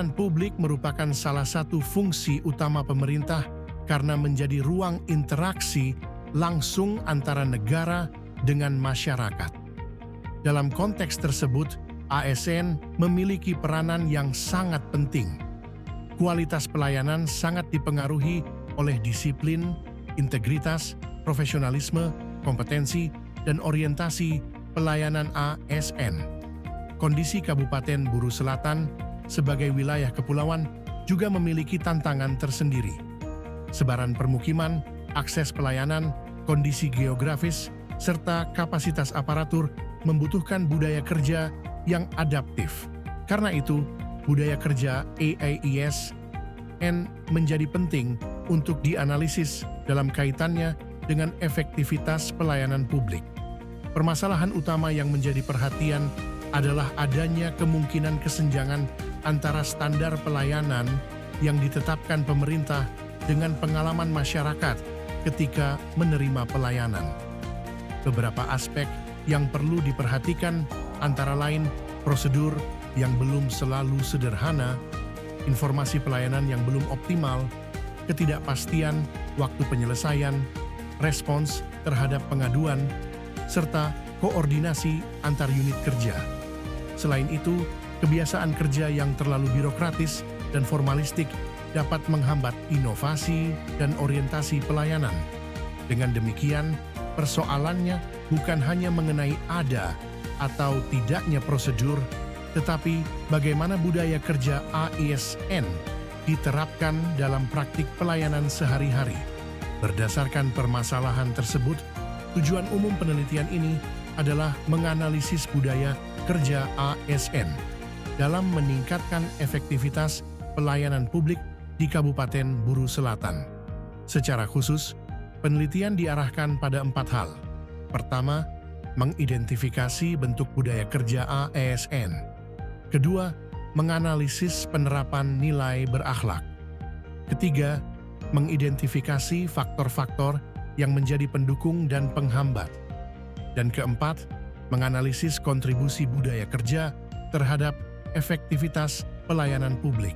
Pelayanan publik merupakan salah satu fungsi utama pemerintah karena menjadi ruang interaksi langsung antara negara dengan masyarakat. Dalam konteks tersebut, ASN memiliki peranan yang sangat penting. Kualitas pelayanan sangat dipengaruhi oleh disiplin, integritas, profesionalisme, kompetensi, dan orientasi pelayanan ASN. Kondisi Kabupaten Buru Selatan sebagai wilayah kepulauan juga memiliki tantangan tersendiri. Sebaran permukiman, akses pelayanan, kondisi geografis, serta kapasitas aparatur membutuhkan budaya kerja yang adaptif. Karena itu, budaya kerja AAISN menjadi penting untuk dianalisis dalam kaitannya dengan efektivitas pelayanan publik. Permasalahan utama yang menjadi perhatian adalah adanya kemungkinan kesenjangan antara standar pelayanan yang ditetapkan pemerintah dengan pengalaman masyarakat ketika menerima pelayanan. Beberapa aspek yang perlu diperhatikan antara lain prosedur yang belum selalu sederhana, informasi pelayanan yang belum optimal, ketidakpastian waktu penyelesaian, respons terhadap pengaduan, serta koordinasi antar unit kerja. Selain itu, kebiasaan kerja yang terlalu birokratis dan formalistik dapat menghambat inovasi dan orientasi pelayanan. Dengan demikian, persoalannya bukan hanya mengenai ada atau tidaknya prosedur, tetapi bagaimana budaya kerja ASN diterapkan dalam praktik pelayanan sehari-hari. Berdasarkan permasalahan tersebut, tujuan umum penelitian ini adalah menganalisis budaya kerja ASN dalam meningkatkan efektivitas pelayanan publik di Kabupaten Buru Selatan. Secara khusus, penelitian diarahkan pada 4 hal. Pertama, mengidentifikasi bentuk budaya kerja ASN. Kedua, menganalisis penerapan nilai berakhlak. Ketiga, mengidentifikasi faktor-faktor yang menjadi pendukung dan penghambat. Dan keempat, menganalisis kontribusi budaya kerja terhadap efektivitas pelayanan publik.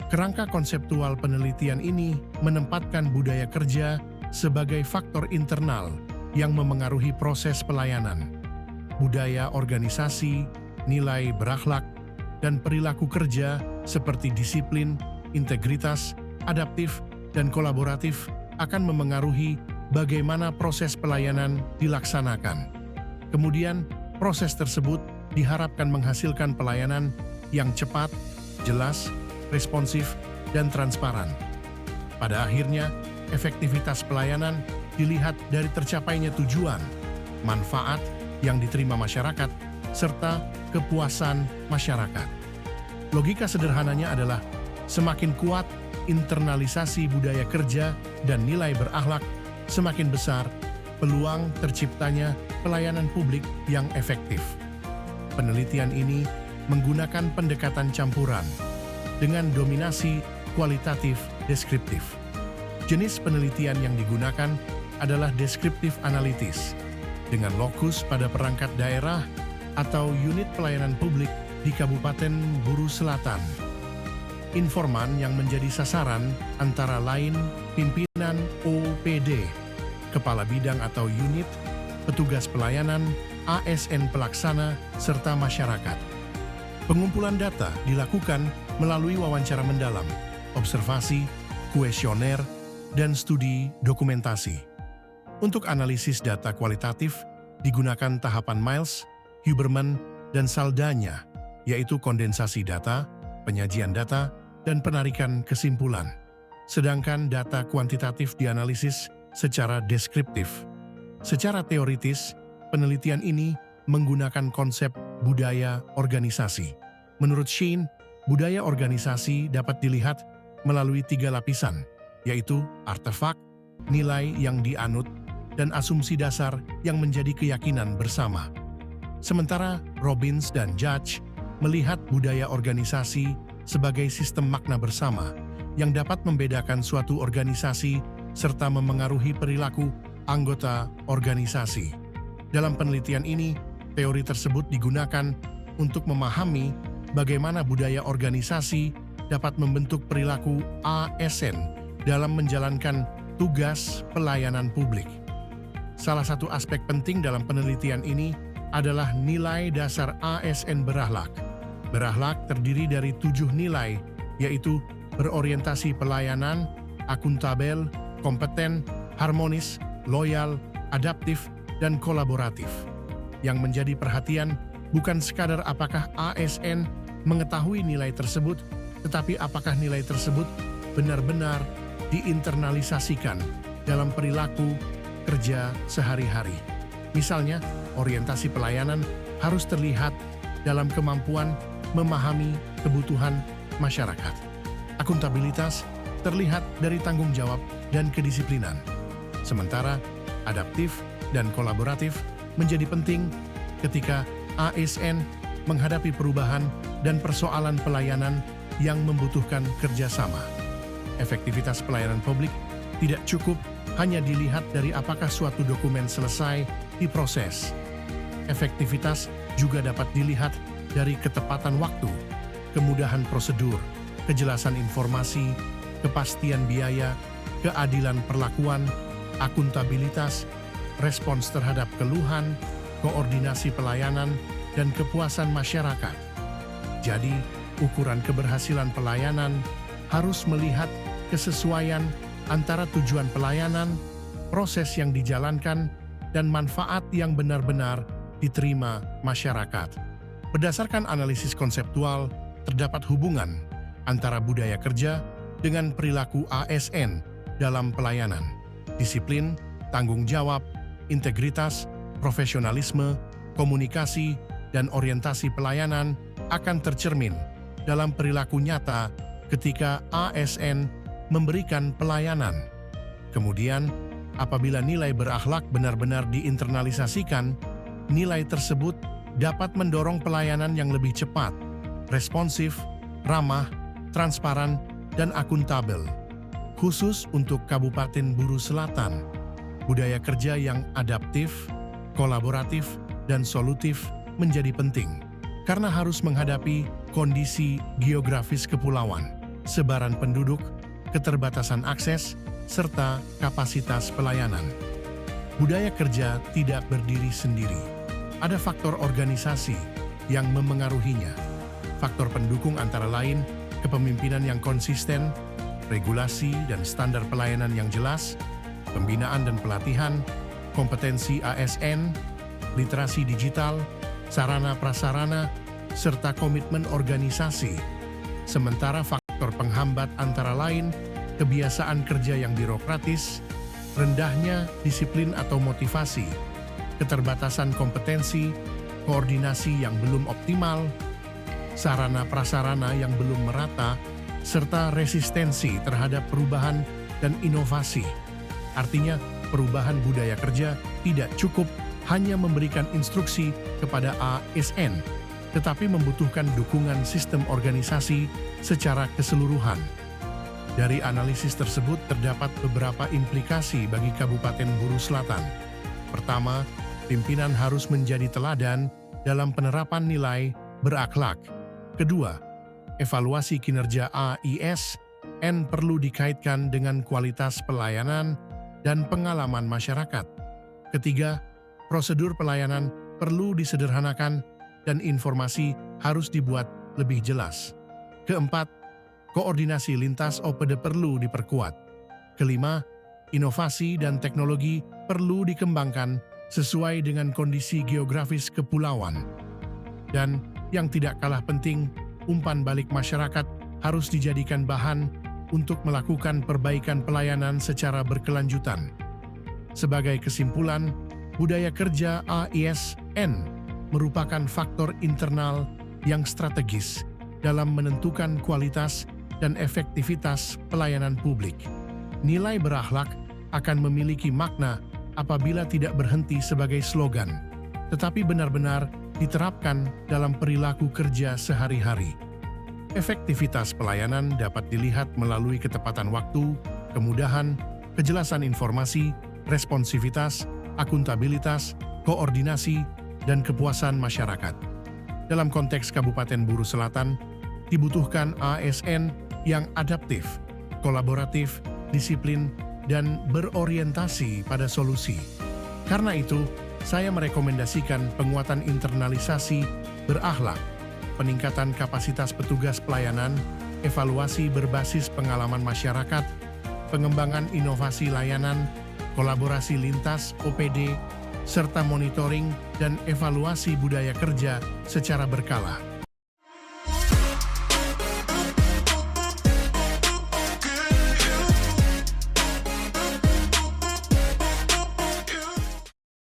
Kerangka konseptual penelitian ini menempatkan budaya kerja sebagai faktor internal yang memengaruhi proses pelayanan. Budaya organisasi, nilai berakhlak, dan perilaku kerja seperti disiplin, integritas, adaptif, dan kolaboratif akan memengaruhi bagaimana proses pelayanan dilaksanakan. Kemudian, proses tersebut diharapkan menghasilkan pelayanan yang cepat, jelas, responsif, dan transparan. Pada akhirnya, efektivitas pelayanan dilihat dari tercapainya tujuan, manfaat yang diterima masyarakat, serta kepuasan masyarakat. Logika sederhananya adalah semakin kuat internalisasi budaya kerja dan nilai berakhlak, semakin besar peluang terciptanya pelayanan publik yang efektif. Penelitian ini menggunakan pendekatan campuran dengan dominasi kualitatif deskriptif. Jenis penelitian yang digunakan adalah deskriptif analitis dengan lokus pada perangkat daerah atau unit pelayanan publik di Kabupaten Buru Selatan. Informan yang menjadi sasaran antara lain pimpinan OPD, kepala bidang atau unit, petugas pelayanan, ASN pelaksana, serta masyarakat. Pengumpulan data dilakukan melalui wawancara mendalam, observasi, kuesioner, dan studi dokumentasi. Untuk analisis data kualitatif, digunakan tahapan Miles, Huberman, dan Saldana, yaitu kondensasi data, penyajian data, dan penarikan kesimpulan. Sedangkan data kuantitatif dianalisis secara deskriptif. Secara teoritis, penelitian ini menggunakan konsep budaya organisasi. Menurut Sheen, budaya organisasi dapat dilihat melalui 3 lapisan, yaitu artefak, nilai yang dianut, dan asumsi dasar yang menjadi keyakinan bersama. Sementara Robbins dan Judge melihat budaya organisasi sebagai sistem makna bersama yang dapat membedakan suatu organisasi serta memengaruhi perilaku anggota organisasi. Dalam penelitian ini, teori tersebut digunakan untuk memahami bagaimana budaya organisasi dapat membentuk perilaku ASN dalam menjalankan tugas pelayanan publik. Salah satu aspek penting dalam penelitian ini adalah nilai dasar ASN berakhlak. Berakhlak terdiri dari 7 nilai, yaitu berorientasi pelayanan, akuntabel, kompeten, harmonis, loyal, adaptif, dan kolaboratif. Yang menjadi perhatian bukan sekadar apakah ASN mengetahui nilai tersebut, tetapi apakah nilai tersebut benar-benar diinternalisasikan dalam perilaku kerja sehari-hari. Misalnya, orientasi pelayanan harus terlihat dalam kemampuan memahami kebutuhan masyarakat. Akuntabilitas terlihat dari tanggung jawab dan kedisiplinan. Sementara, adaptif dan kolaboratif menjadi penting ketika ASN menghadapi perubahan dan persoalan pelayanan yang membutuhkan kerjasama. Efektivitas pelayanan publik tidak cukup hanya dilihat dari apakah suatu dokumen selesai diproses. Efektivitas juga dapat dilihat dari ketepatan waktu, kemudahan prosedur, kejelasan informasi, kepastian biaya, keadilan perlakuan, akuntabilitas, respons terhadap keluhan, koordinasi pelayanan, dan kepuasan masyarakat. Jadi, ukuran keberhasilan pelayanan harus melihat kesesuaian antara tujuan pelayanan, proses yang dijalankan, dan manfaat yang benar-benar diterima masyarakat. Berdasarkan analisis konseptual, terdapat hubungan antara budaya kerja dengan perilaku ASN dalam pelayanan. Disiplin, tanggung jawab, integritas, profesionalisme, komunikasi, dan orientasi pelayanan akan tercermin dalam perilaku nyata ketika ASN memberikan pelayanan. Kemudian, apabila nilai berakhlak benar-benar diinternalisasikan, nilai tersebut dapat mendorong pelayanan yang lebih cepat, responsif, ramah, transparan, dan akuntabel. Khusus untuk Kabupaten Buru Selatan, budaya kerja yang adaptif, kolaboratif, dan solutif menjadi penting karena harus menghadapi kondisi geografis kepulauan, sebaran penduduk, keterbatasan akses, serta kapasitas pelayanan. Budaya kerja tidak berdiri sendiri. Ada faktor organisasi yang memengaruhinya. Faktor pendukung antara lain kepemimpinan yang konsisten, regulasi dan standar pelayanan yang jelas, pembinaan dan pelatihan, kompetensi ASN, literasi digital, sarana-prasarana, serta komitmen organisasi. Sementara faktor penghambat antara lain kebiasaan kerja yang birokratis, rendahnya disiplin atau motivasi, keterbatasan kompetensi, koordinasi yang belum optimal, sarana-prasarana yang belum merata, serta resistensi terhadap perubahan dan inovasi. Artinya, perubahan budaya kerja tidak cukup hanya memberikan instruksi kepada ASN, tetapi membutuhkan dukungan sistem organisasi secara keseluruhan. Dari analisis tersebut terdapat beberapa implikasi bagi Kabupaten Buru Selatan. Pertama, pimpinan harus menjadi teladan dalam penerapan nilai berakhlak. Kedua, evaluasi kinerja ASN perlu dikaitkan dengan kualitas pelayanan dan pengalaman masyarakat. Ketiga, prosedur pelayanan perlu disederhanakan dan informasi harus dibuat lebih jelas. Keempat, koordinasi lintas OPD perlu diperkuat. Kelima, inovasi dan teknologi perlu dikembangkan sesuai dengan kondisi geografis kepulauan. Dan yang tidak kalah penting, umpan balik masyarakat harus dijadikan bahan untuk melakukan perbaikan pelayanan secara berkelanjutan. Sebagai kesimpulan, budaya kerja ASN merupakan faktor internal yang strategis dalam menentukan kualitas dan efektivitas pelayanan publik. Nilai berakhlak akan memiliki makna apabila tidak berhenti sebagai slogan, tetapi benar-benar diterapkan dalam perilaku kerja sehari-hari. Efektivitas pelayanan dapat dilihat melalui ketepatan waktu, kemudahan, kejelasan informasi, responsivitas, akuntabilitas, koordinasi, dan kepuasan masyarakat. Dalam konteks Kabupaten Buru Selatan, dibutuhkan ASN yang adaptif, kolaboratif, disiplin, dan berorientasi pada solusi. Karena itu, saya merekomendasikan penguatan internalisasi berakhlak, peningkatan kapasitas petugas pelayanan, evaluasi berbasis pengalaman masyarakat, pengembangan inovasi layanan, kolaborasi lintas OPD, serta monitoring dan evaluasi budaya kerja secara berkala.